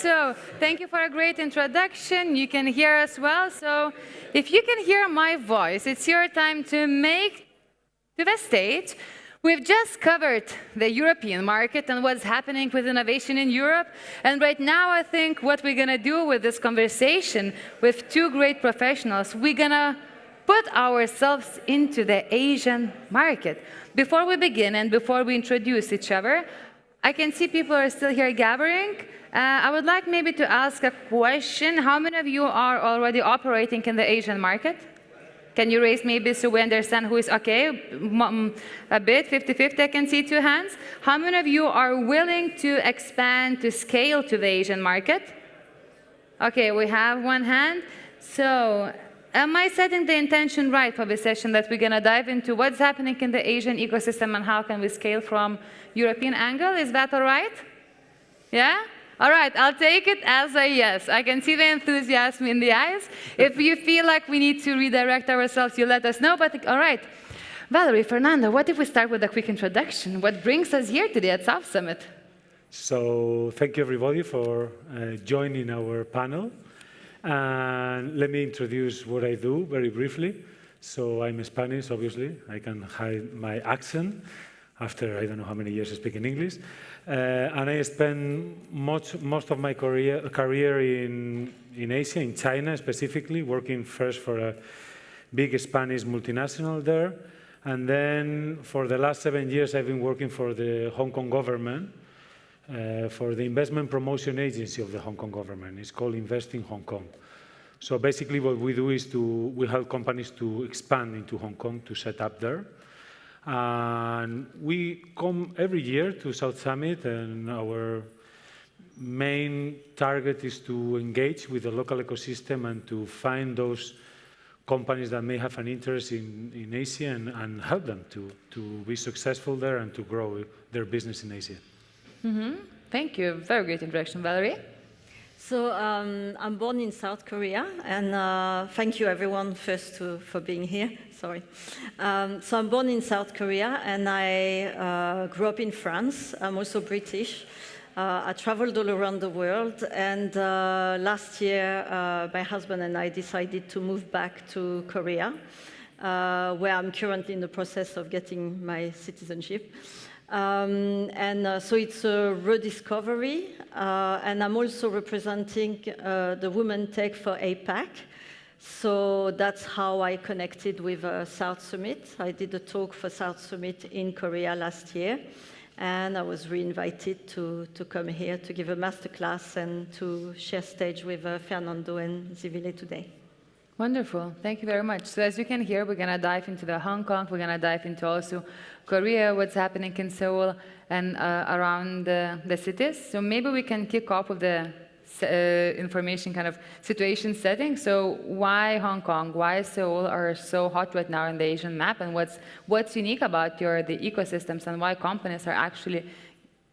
So thank you for a great introduction. You can hear us well. So if you can hear my voice, it's your time to make to the stage. We've just covered the European market and what's happening with innovation in Europe. And right now, I think what we're going to do with this conversation with two great professionals, we're going to put ourselves into the Asian market. Before we begin and before we introduce each other, I can see people are still here gathering. I would like maybe to ask a question. How many of you are already operating in the Asian market? Can you raise maybe so we understand who is okay? A bit, 50-50, I can see two hands. How many of you are willing to expand, to scale to the Asian market? Okay, we have one hand. So, am I setting the intention right for this session that we're going to dive into what's happening in the Asian ecosystem and how can we scale from European angle? Is that all right? Yeah? All right, I'll take it as a yes. I can see the enthusiasm in the eyes. If you feel like we need to redirect ourselves, you let us know. But all right, Valerie, Fernando, what if we start with a quick introduction? What brings us here today at South Summit? So thank you, everybody, for joining our panel. And let me introduce what I do very briefly. So I'm Spanish, obviously. I can hide my accent after I don't know how many years speaking English. And I spent most of my career in Asia, in China specifically, working first for a big Spanish multinational there. And then for the last 7 years, I've been working for the Hong Kong government, for the investment promotion agency of the Hong Kong government. It's called Invest in Hong Kong. So basically what we do is we help companies to expand into Hong Kong, to set up there. And we come every year to South Summit, and our main target is to engage with the local ecosystem and to find those companies that may have an interest in Asia and help them to be successful there and to grow their business in Asia. Thank you. Very great introduction, Valerie. So I'm born in South Korea, and thank you everyone first for being here. Sorry. So I'm born in South Korea, and I grew up in France. I'm also British. I traveled all around the world, and last year my husband and I decided to move back to Korea, where I'm currently in the process of getting my citizenship. So it's a rediscovery, and I'm also representing the Women Tech for APAC. So that's how I connected with South Summit. I did a talk for South Summit in Korea last year, and I was re-invited to come here to give a masterclass and to share stage with Fernando and Zivile today. Wonderful. Thank you very much. So as you can hear, we're going to dive into the Hong Kong. We're going to dive into also Korea, what's happening in Seoul and around the cities. So maybe we can kick off with the information kind of situation setting. So why Hong Kong? Why Seoul are so hot right now in the Asian map? And what's unique about the ecosystems and why companies are actually,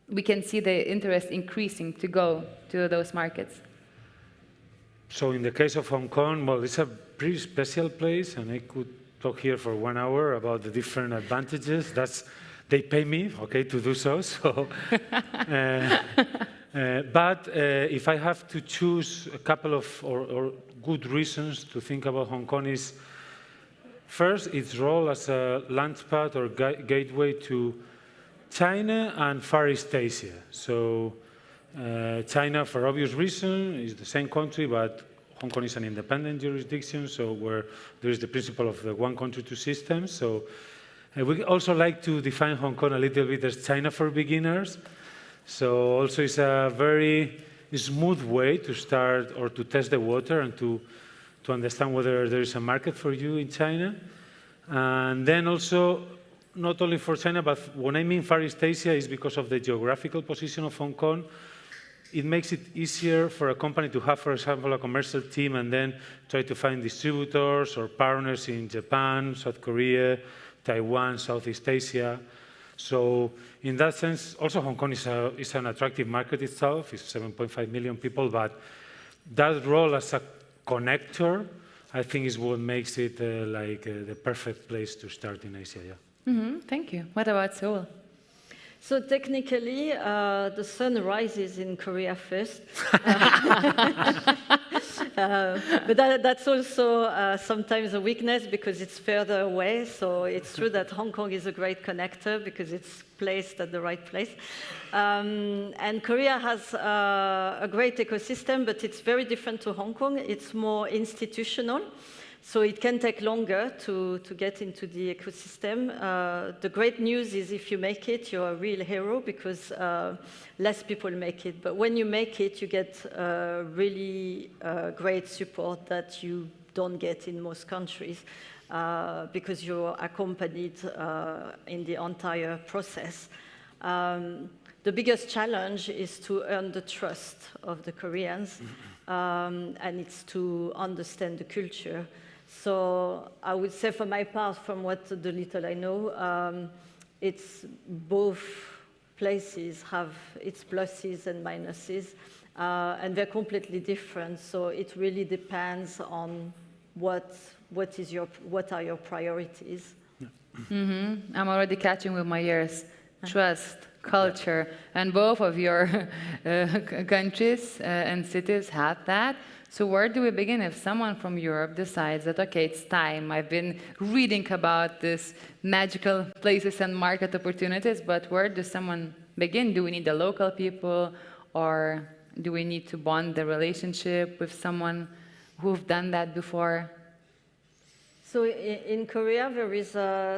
we can see the interest increasing to go to those markets? So in the case of Hong Kong, well, it's a pretty special place, and I could talk here for 1 hour about the different advantages. They pay me, okay, to do so. But if I have to choose a couple of or good reasons to think about Hong Kong is, first, its role as a launchpad or gateway to China and Far East Asia. So China, for obvious reason, is the same country, but Hong Kong is an independent jurisdiction, so where there is the principle of the one country, two systems. So we also like to define Hong Kong a little bit as China for beginners. So also it's a very smooth way to start or to test the water and to understand whether there is a market for you in China. And then also, not only for China, but when I mean Far East Asia is because of the geographical position of Hong Kong. It makes it easier for a company to have, for example, a commercial team and then try to find distributors or partners in Japan, South Korea, Taiwan, Southeast Asia. So in that sense, also Hong Kong is an attractive market itself. It's 7.5 million people, but that role as a connector, I think, is what makes it the perfect place to start in Asia. Yeah. Thank you. What about Seoul? So technically, the sun rises in Korea first. But that's also sometimes a weakness because it's further away. So it's true that Hong Kong is a great connector because it's placed at the right place. And Korea has a great ecosystem, but it's very different to Hong Kong. It's more institutional. So it can take longer to get into the ecosystem. The great news is if you make it, you're a real hero because less people make it. But when you make it, you get really great support that you don't get in most countries because you're accompanied in the entire process. The biggest challenge is to earn the trust of the Koreans, and it's to understand the culture. So I would say for my part, from what the little I know, it's both places have its pluses and minuses, and they're completely different. So it really depends on what are your priorities. Mm-hmm. I'm already catching with my ears. Trust, culture, and both of your countries and cities have that. So where do we begin if someone from Europe decides that, okay, it's time, I've been reading about this magical places and market opportunities, but where does someone begin? Do we need the local people, or do we need to bond the relationship with someone who've done that before? So in Korea, there is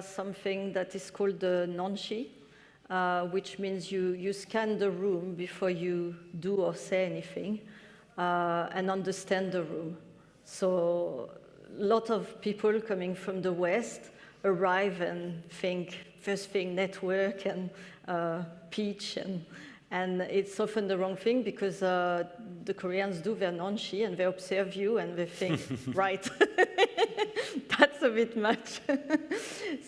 something that is called the nonshi, which means you scan the room before you do or say anything. And understand the room. So a lot of people coming from the West arrive and think first thing network and pitch, and it's often the wrong thing because the Koreans do their nonshi and they observe you and they think, right, that's a bit much.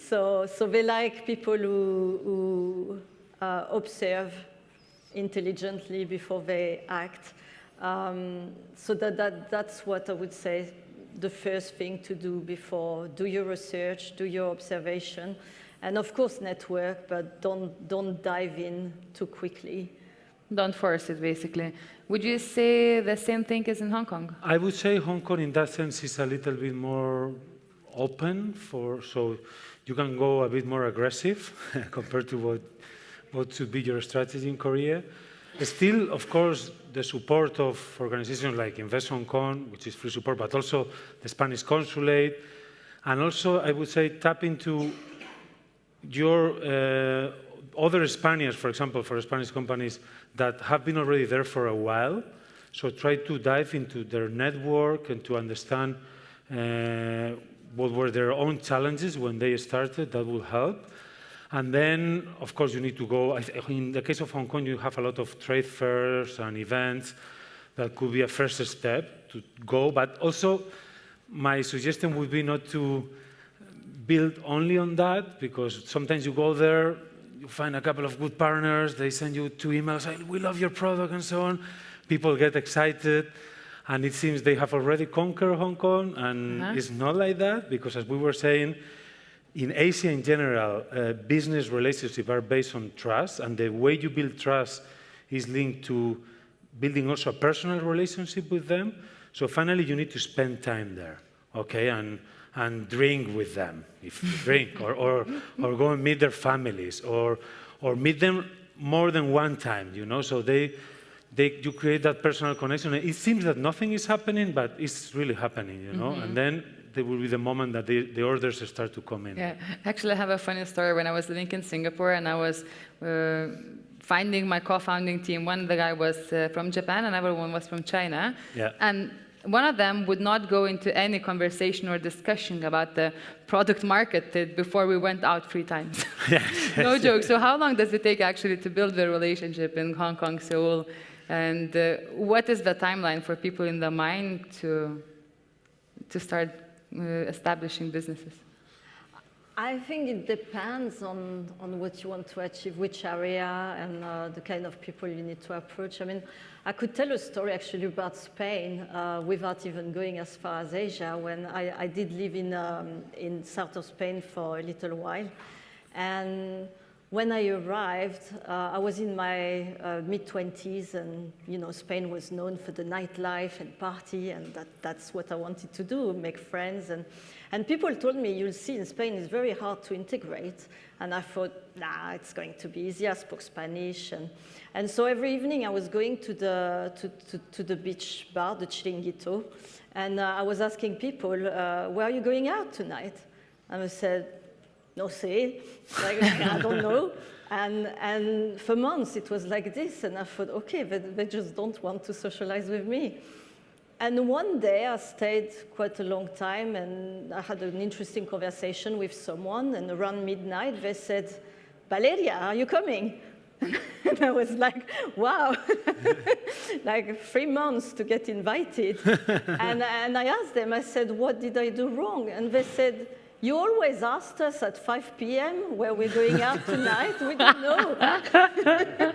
So they like people who observe intelligently before they act. So that's what I would say the first thing to do before. Do your research, do your observation, and of course network, but don't dive in too quickly. Don't force it, basically. Would you say the same thing as in Hong Kong? I would say Hong Kong in that sense is a little bit more open, so you can go a bit more aggressive compared to what should be your strategy in Korea. Still, of course, the support of organizations like Invest Hong Kong, which is free support, but also the Spanish consulate, and also I would say tap into your other Spaniards, for example, for Spanish companies that have been already there for a while. So try to dive into their network and to understand what were their own challenges when they started. That will help. And then, of course, you need to go. In the case of Hong Kong, you have a lot of trade fairs and events that could be a first step to go. But also, my suggestion would be not to build only on that, because sometimes you go there, you find a couple of good partners, they send you 2 emails, we love your product and so on. People get excited, and it seems they have already conquered Hong Kong, and it's not like that, because as we were saying, in Asia in general, business relationships are based on trust, and the way you build trust is linked to building also a personal relationship with them. So finally, you need to spend time there, okay, and drink with them, if you drink, or go and meet their families, or meet them more than one time, you know. So you create that personal connection. It seems that nothing is happening, but it's really happening, you know, and then there will be the moment that the orders start to come in. Yeah, actually, I have a funny story. When I was living in Singapore and I was finding my co-founding team, one of the guy was from Japan, another one was from China. Yeah. And one of them would not go into any conversation or discussion about the product market fit before we went out 3 times. Yes. No joke. So how long does it take actually to build the relationship in Hong Kong, Seoul? And what is the timeline for people in the mind to start establishing businesses? I think it depends on what you want to achieve, which area, and the kind of people you need to approach. I mean, I could tell a story actually about Spain without even going as far as Asia. When I did live in south of Spain for a little while, and when I arrived, I was in my mid-20s, and Spain was known for the nightlife and party, and that's what I wanted to do, make friends. And people told me, you'll see in Spain it's very hard to integrate. And I thought, nah, it's going to be easy. I spoke Spanish. And so every evening I was going to the beach bar, the Chiringuito, and I was asking people, where are you going out tonight? And I said, no sé, like, I don't know. And for months it was like this, and I thought, okay, they just don't want to socialize with me. And one day I stayed quite a long time, and I had an interesting conversation with someone, and around midnight they said, Valeria, are you coming? And I was like, wow, like 3 months to get invited. And I asked them, I said, what did I do wrong? And they said, you always asked us at 5 p.m. where we're going out tonight. We don't know.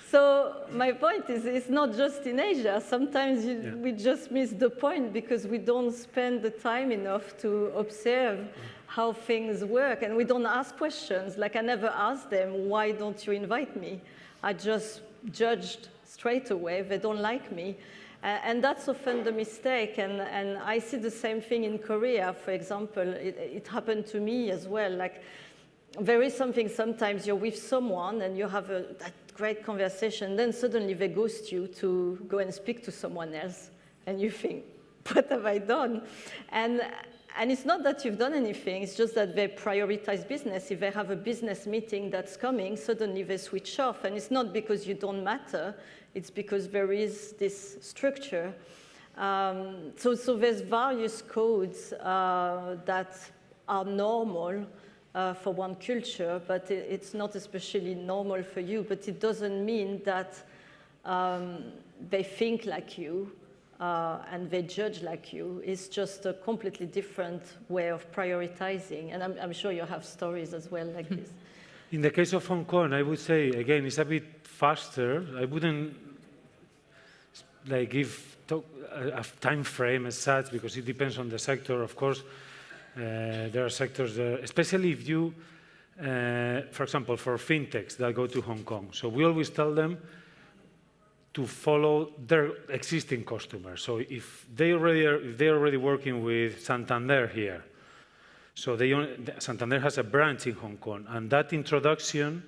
So my point is, it's not just in Asia. Sometimes we just miss the point because we don't spend the time enough to observe how things work. And we don't ask questions. Like, I never asked them, why don't you invite me? I just judged straight away. They don't like me. And that's often the mistake, and I see the same thing in Korea, for example. It happened to me as well. Like, there is something, sometimes you're with someone and you have that great conversation, then suddenly they ghost you to go and speak to someone else, and you think, what have I done? And it's not that you've done anything, it's just that they prioritize business. If they have a business meeting that's coming, suddenly they switch off, and it's not because you don't matter, it's because there is this structure. So there's various codes that are normal for one culture, but it's not especially normal for you. But it doesn't mean that they think like you and they judge like you. It's just a completely different way of prioritizing. And I'm sure you have stories as well like this. In the case of Hong Kong, I would say, again, it's a bit faster. I wouldn't give a time frame as such, because it depends on the sector, of course. There are sectors, especially if you, for example, for fintechs that go to Hong Kong. So we always tell them to follow their existing customers. So if they're already working with Santander here, so Santander has a branch in Hong Kong, and that introduction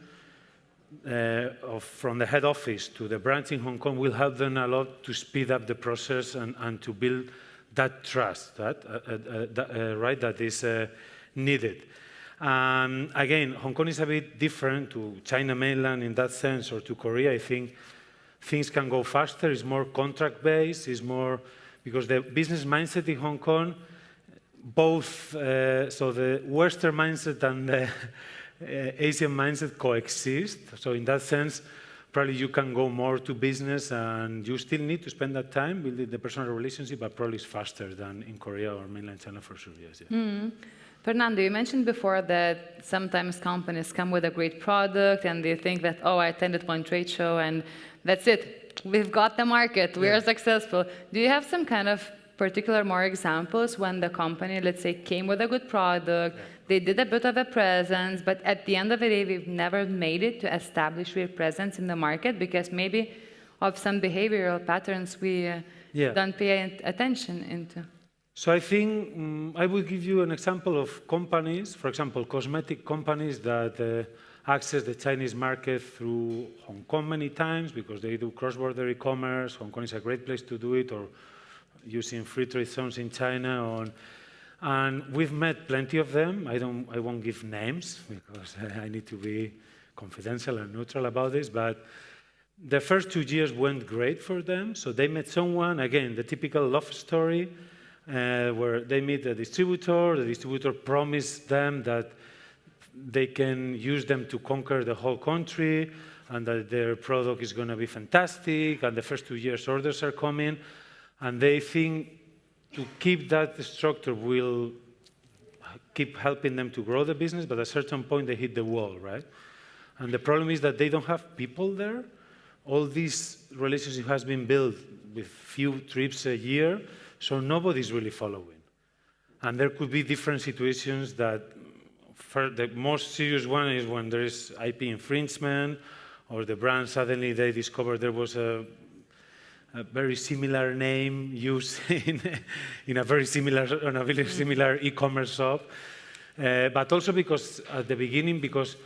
from the head office to the branch in Hong Kong will help them a lot to speed up the process and to build that trust, that is needed. Again, Hong Kong is a bit different to China mainland in that sense, or to Korea. I think things can go faster. It's more contract-based. It's more because the business mindset in Hong Kong, both so the Western mindset and the Asian mindset coexist. So in that sense, probably you can go more to business, and you still need to spend that time building the personal relationship, but probably it's faster than in Korea or mainland China for sure. Yes. Yeah. Mm. Fernando, you mentioned before that sometimes companies come with a great product and they think that, oh, I attended one trade show and that's it. We've got the market. We are successful. Do you have some kind of particular more examples when the company, let's say, came with a good product, they did a bit of a presence, but at the end of the day, we've never made it to establish real presence in the market because maybe of some behavioral patterns we don't pay attention into? So I think I will give you an example of companies, for example, cosmetic companies that access the Chinese market through Hong Kong many times because they do cross-border e-commerce. Hong Kong is a great place to do it, or using free trade zones in China. And we've met plenty of them. I won't give names because I need to be confidential and neutral about this, but the first 2 years went great for them. So they met someone, again, the typical love story, where they meet the distributor promised them that they can use them to conquer the whole country and that their product is going to be fantastic, and the first 2 years orders are coming, and they think to keep that structure will keep helping them to grow the business, but at a certain point they hit the wall, right? And the problem is that they don't have people there. All this relationship has been built with few trips a year, so nobody's really following. And there could be different situations that the most serious one is when there is IP infringement, or the brand suddenly they discover there was a very similar name used in a very similar e-commerce shop. But also because at the beginning, because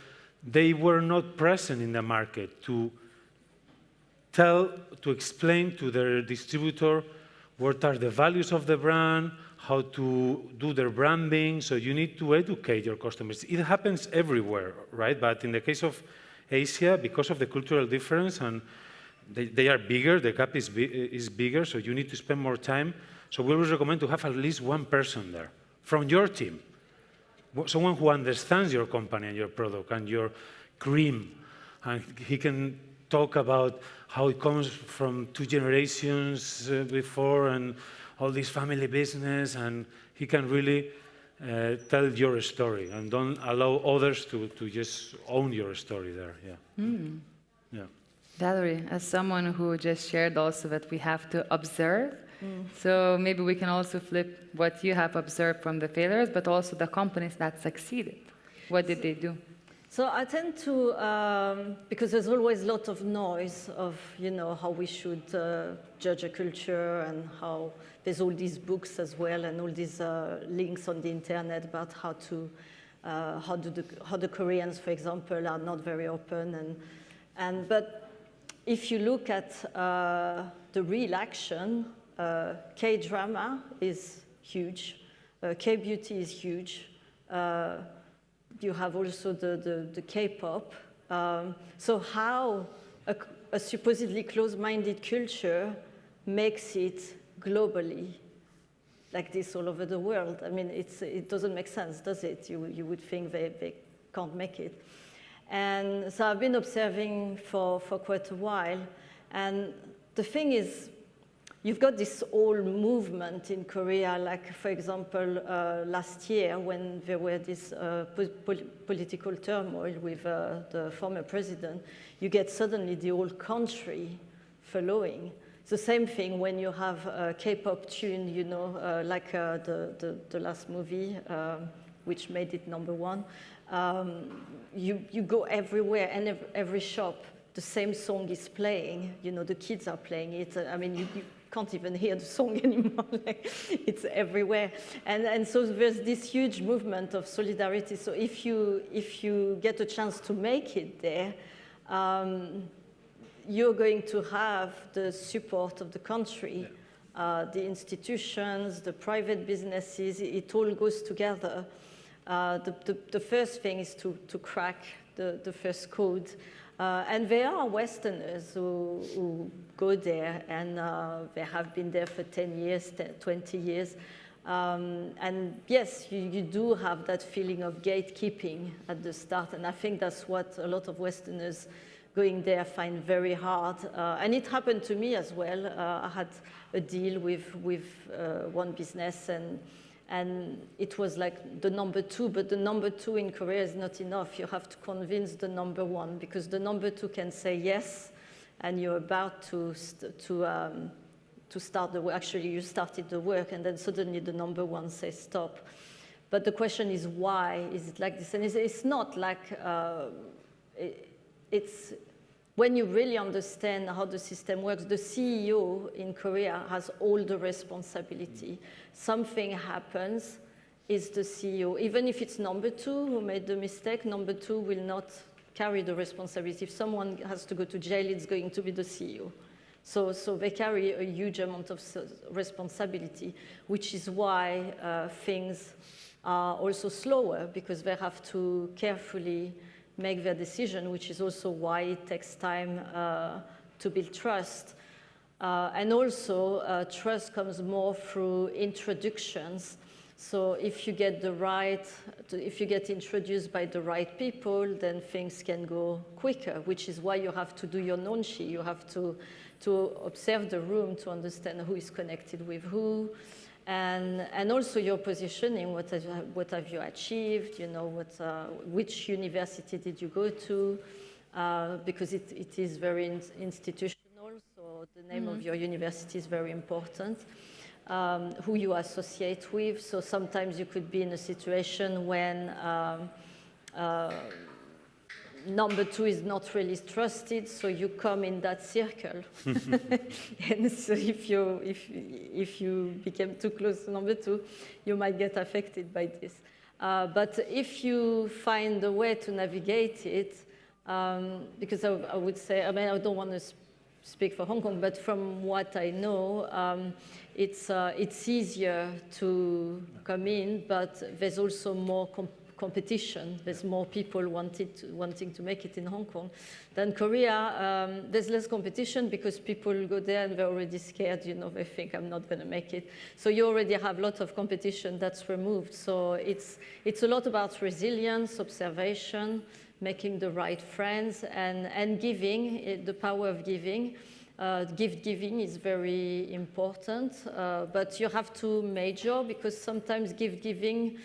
they were not present in the market to explain to their distributor what are the values of the brand, how to do their branding. So you need to educate your customers. It happens everywhere, right? But in the case of Asia, because of the cultural difference, and they are bigger, the gap is bigger, so you need to spend more time. So we always recommend to have at least one person there from your team, someone who understands your company and your product and your cream, and he can talk about how it comes from 2 generations before and all this family business, and he can really tell your story, and don't allow others to just own your story there. Yeah. Yeah. Valerie, as someone who just shared also that we have to observe, so maybe we can also flip what you have observed from the failures, but also the companies that succeeded. What did they do? So I tend to, because there's always a lot of noise of, how we should judge a culture, and how there's all these books as well, and all these links on the internet about how the Koreans, for example, are not very open, but if you look at the real action, K-drama is huge, K-beauty is huge. You have also the K-pop. So how a supposedly closed-minded culture makes it globally, like this all over the world? I mean, it doesn't make sense, does it? You would think they can't make it. And so I've been observing for quite a while. And the thing is, you've got this whole movement in Korea, like, for example, last year when there were this political turmoil with the former president, you get suddenly the whole country following. It's the same thing when you have a K-pop tune, like the last movie, which made it #1. You go everywhere, and every shop, the same song is playing. The kids are playing it. I mean, you can't even hear the song anymore. It's everywhere. And so there's this huge movement of solidarity. So if you get a chance to make it there, you're going to have the support of the country, the institutions, the private businesses. It all goes together. The first thing is to crack the first code. And there are Westerners who go there, and they have been there for 10 years, 20 years. And yes, you do have that feeling of gatekeeping at the start, and I think that's what a lot of Westerners going there find very hard. And it happened to me as well. I had a deal with one business, and it was like the #2, but the #2 in Korea is not enough. You have to convince the #1, because the #2 can say yes, and you're about to start the work. Actually, you started the work, and then suddenly the #1 says stop. But the question is, why is it like this? And it's not like, it's when you really understand how the system works, the CEO in Korea has all the responsibility. Something happens, is the CEO. Even if it's #2 who made the mistake, #2 will not carry the responsibility. If someone has to go to jail, it's going to be the CEO. So they carry a huge amount of responsibility, which is why things are also slower, because they have to carefully make their decision, which is also why it takes time to build trust. And also, trust comes more through introductions. So if you get if you get introduced by the right people, then things can go quicker, which is why you have to do your nonchi. You have to observe the room to understand who is connected with who. And also your positioning, what have you achieved, which university did you go to, because it is very institutional, so the name of your university is very important. who you associate with. So sometimes you could be in a situation when number two is not really trusted, so you come in that circle. And so if you become too close to number two, you might get affected by this. But if you find a way to navigate it, because I would say, I mean, I don't want to speak for Hong Kong, but from what I know, it's easier to come in, but there's also more competition. There's more people wanting to make it in Hong Kong. Than Korea, there's less competition because people go there and they're already scared, you know, they think I'm not going to make it. So you already have lots of competition that's removed. So it's a lot about resilience, observation, making the right friends, and giving, the power of giving. Gift giving is very important, but you have to major because sometimes gift giving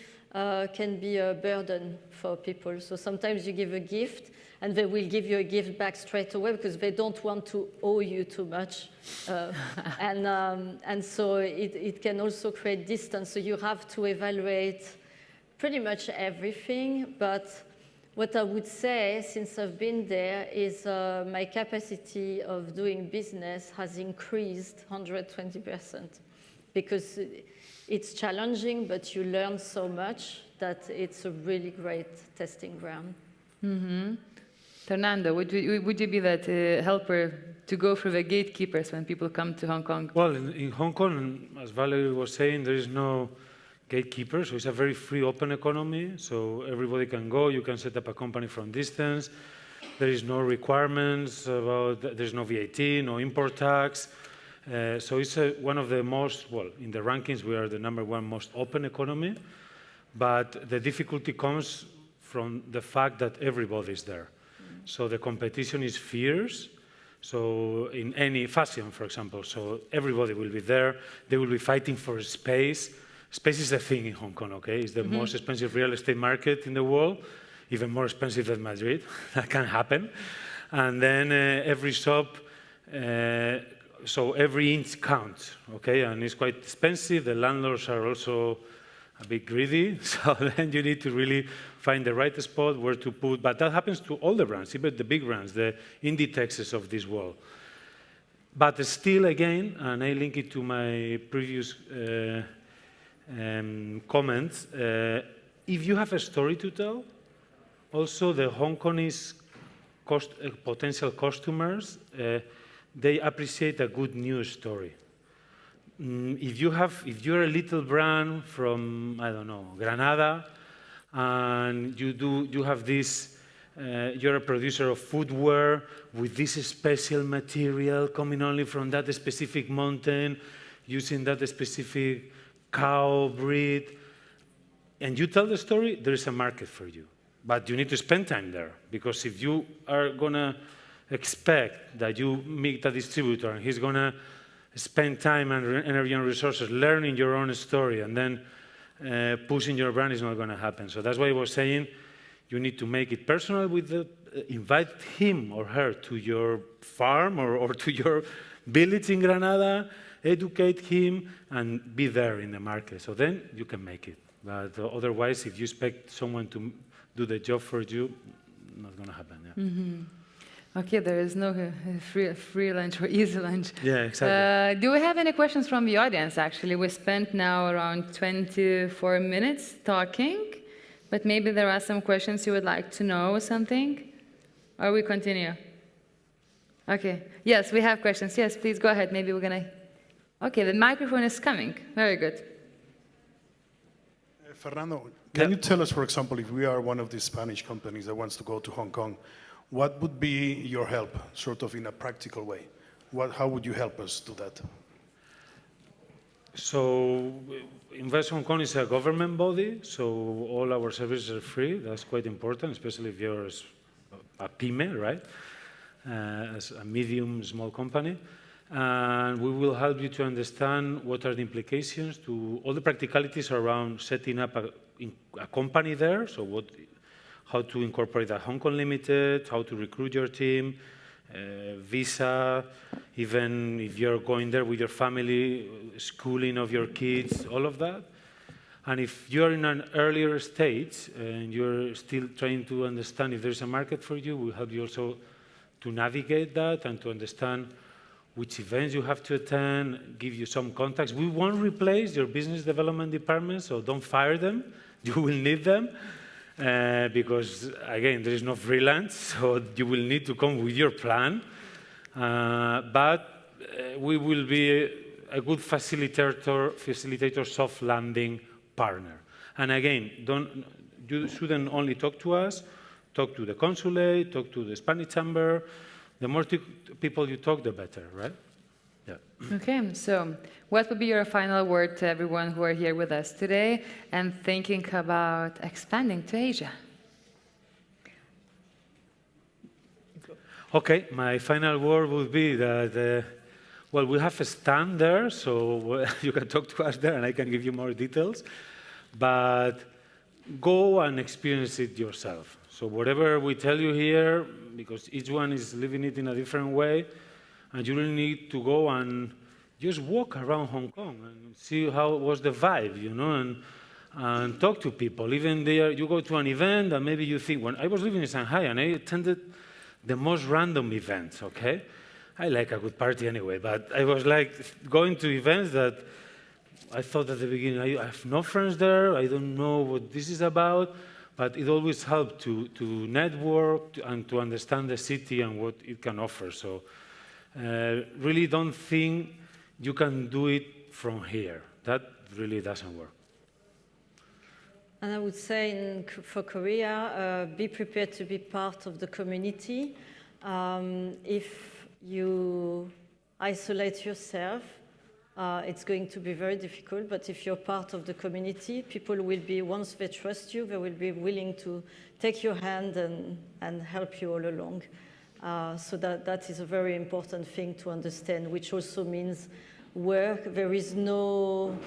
can be a burden for people. So sometimes you give a gift and they will give you a gift back straight away because they don't want to owe you too much. And so it can also create distance. So you have to evaluate pretty much everything. But what I would say, since I've been there, is my capacity of doing business has increased 120%. Because it's challenging, but you learn so much that it's a really great testing ground. Mm-hmm. Fernando, would you be that helper to go through the gatekeepers when people come to Hong Kong? Well, in Hong Kong, as Valerie was saying, there is no gatekeeper, so it's a very free, open economy, so everybody can go, you can set up a company from distance, there is no requirements about, there's no VAT, no import tax, so it's one of the most, well, in the rankings, we are the #1 most open economy, but the difficulty comes from the fact that everybody is there. So the competition is fierce, so in any fashion, for example, so everybody will be there, they will be fighting for space. Space is a thing in Hong Kong, okay? It's the most expensive real estate market in the world, even more expensive than Madrid. That can happen. And then every shop, so every inch counts, okay? And it's quite expensive. The landlords are also a bit greedy. So then you need to really find the right spot where to put. But that happens to all the brands, even the big brands, the Inditexes of this world. But still, again, and I link it to my previous comments, if you have a story to tell, also the Hong Kongese potential customers, they appreciate a good news story. If you're a little brand from, I don't know, Granada, and you have this, you're a producer of footwear with this special material coming only from that specific mountain, using that specific cow breed, and you tell the story, there is a market for you. But you need to spend time there, because if you are going to expect that you meet a distributor and he's going to spend time and energy and resources learning your own story and then pushing your brand, is not going to happen. So that's why I was saying you need to make it personal with invite him or her to your farm or to your village in Granada, educate him, and be there in the market. So then you can make it. But otherwise, if you expect someone to do the job for you, not going to happen. Yeah. Mm-hmm. Okay, there is no free lunch or easy lunch. Yeah, exactly. Do we have any questions from the audience, actually? We spent now around 24 minutes talking, but maybe there are some questions you would like to know or something? Or we continue? Okay. Yes, we have questions. Yes, please go ahead. Maybe we're going to... Okay, the microphone is coming. Very good. Fernando, can you tell us, for example, if we are one of these Spanish companies that wants to go to Hong Kong, what would be your help, sort of in a practical way? How would you help us do that? So, Invest Hong Kong is a government body, so all our services are free. That's quite important, especially if you're a PYME, right? As a medium, small company. And we will help you to understand what are the implications to all the practicalities around setting up a company there. So how to incorporate a Hong Kong Limited, how to recruit your team, visa, even if you're going there with your family, schooling of your kids, all of that. And if you're in an earlier stage and you're still trying to understand if there's a market for you, we'll help you also to navigate that and to understand which events you have to attend, give you some contacts. We won't replace your business development department, so don't fire them. You will need them because, again, there is no freelance, so you will need to come with your plan. But we will be a good facilitator, soft landing partner. And again, you shouldn't only talk to us, talk to the consulate, talk to the Spanish chamber. The more people you talk, the better, right? Yeah. Okay, so what would be your final word to everyone who are here with us today and thinking about expanding to Asia? Okay, my final word would be that, well, we have a stand there, so you can talk to us there and I can give you more details. But go and experience it yourself. So whatever we tell you here, because each one is living it in a different way, and you really need to go and just walk around Hong Kong and see how was the vibe, you know, and talk to people. Even there, you go to an event and maybe you think, when I was living in Shanghai and I attended the most random events, okay? I like a good party anyway, but I was like going to events that I thought at the beginning, I have no friends there, I don't know what this is about, but it always helped to network and to understand the city and what it can offer. So really don't think you can do it from here. That really doesn't work. And I would say for Korea, be prepared to be part of the community. If you isolate yourself, it's going to be very difficult, but if you're part of the community, people will be, once they trust you, they will be willing to take your hand and help you all along. So that is a very important thing to understand, which also means work. There is no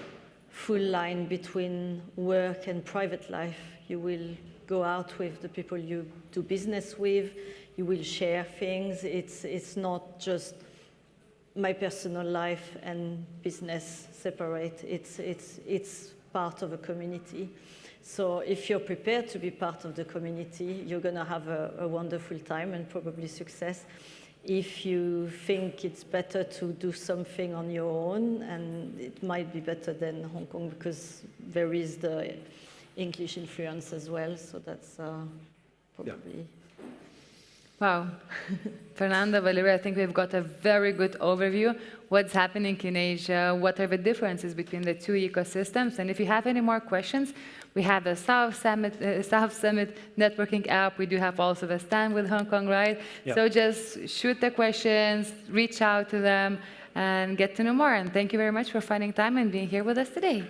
full line between work and private life. You will go out with the people you do business with, you will share things. It's not just my personal life and business separate. It's part of a community. So if you're prepared to be part of the community, you're going to have a wonderful time and probably success. If you think it's better to do something on your own, and it might be better than Hong Kong because there is the English influence as well, so that's probably... Yeah. Wow. Fernando, Valeria, I think we've got a very good overview. What's happening in Asia, what are the differences between the two ecosystems, and if you have any more questions, we have the South Summit networking app. We do have also the stand with Hong Kong, right? Yeah. So just shoot the questions, reach out to them, and get to know more. And thank you very much for finding time and being here with us today.